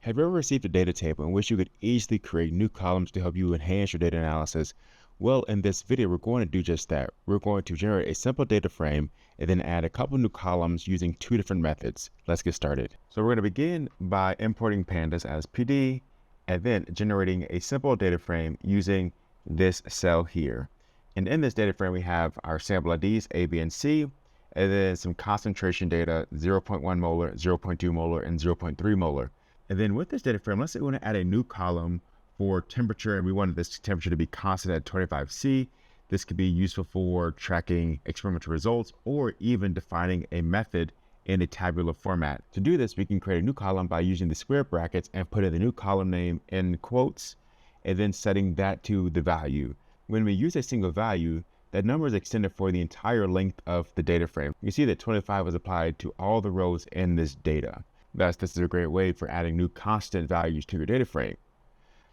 Have you ever received a data table in which you could easily create new columns to help you enhance your data analysis? Well, in this video, we're going to do just that. We're going to generate a simple data frame and then add a couple new columns using two different methods. Let's get started. So we're going to begin by importing Pandas as PD and then generating a simple data frame using this cell here. And in this data frame, we have our sample IDs, A, B, and C, and then some concentration data, 0.1 molar, 0.2 molar, and 0.3 molar. And then with this data frame, let's say we want to add a new column for temperature, and we wanted this temperature to be constant at 25°C. This could be useful for tracking experimental results or even defining a method in a tabular format. To do this, we can create a new column by using the square brackets and putting the new column name in quotes, and then setting that to the value. When we use a single value, that number is extended for the entire length of the data frame. You see that 25 was applied to all the rows in this data. Thus, this is a great way for adding new constant values to your data frame.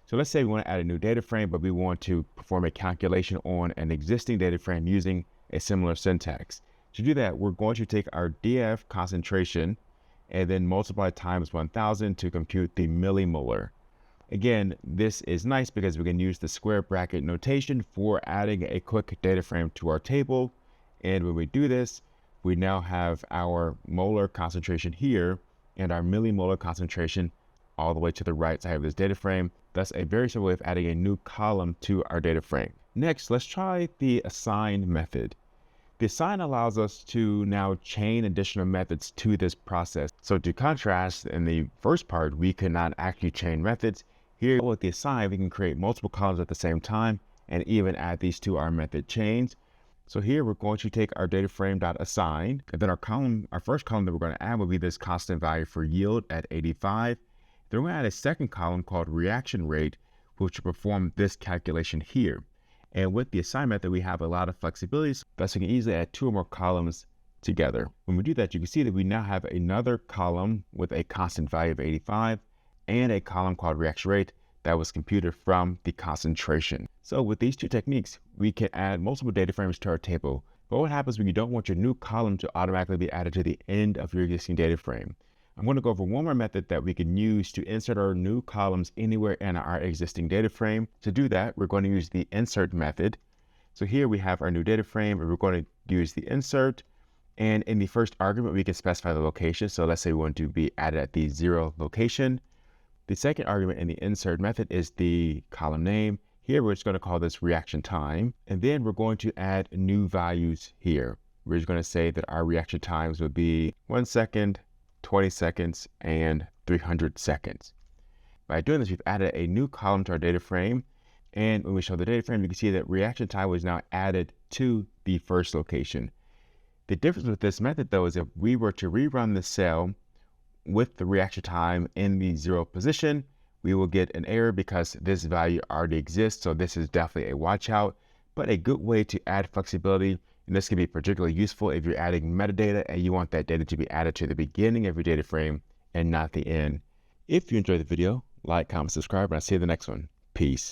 So let's say we want to add a new data frame, but we want to perform a calculation on an existing data frame using a similar syntax. To do that, we're going to take our DF concentration and then multiply times 1000 to compute the millimolar. Again, this is nice because we can use the square bracket notation for adding a quick data frame to our table. And when we do this, we now have our molar concentration here and our millimolar concentration all the way to the right side of this data frame. That's a very simple way of adding a new column to our data frame. Next, let's try the assign method. The assign allows us to now chain additional methods to this process. So to contrast, in the first part, we could not actually chain methods. Here with the assign, we can create multiple columns at the same time and even add these to our method chains. So here we're going to take our data frame.assign, and then our first column that we're going to add will be this constant value for yield at 85. Then we're going to add a second column called reaction rate, which will perform this calculation here. And with the assign method, we have a lot of flexibility, thus we can easily add two or more columns together. When we do that, you can see that we now have another column with a constant value of 85 and a column called reaction rate that was computed from the concentration. So with these two techniques, we can add multiple data frames to our table. But what happens when you don't want your new column to automatically be added to the end of your existing data frame? I'm going to go over one more method that we can use to insert our new columns anywhere in our existing data frame. To do that, we're going to use the insert method. So here we have our new data frame, and we're going to use the insert. And in the first argument, we can specify the location. So let's say we want to be added at the 0 location. The second argument in the insert method is the column name. Here, we're just going to call this reaction time. And then we're going to add new values here. We're just going to say that our reaction times would be 1 second, 20 seconds, and 300 seconds. By doing this, we've added a new column to our data frame. And when we show the data frame, you can see that reaction time was now added to the first location. The difference with this method, though, is if we were to rerun the cell with the reaction time in the 0 position, we will get an error because this value already exists. So this is definitely a watch out, but a good way to add flexibility. And this can be particularly useful if you're adding metadata and you want that data to be added to the beginning of your data frame and not the end. If you enjoyed the video, like, comment, subscribe, and I'll see you in the next one. Peace.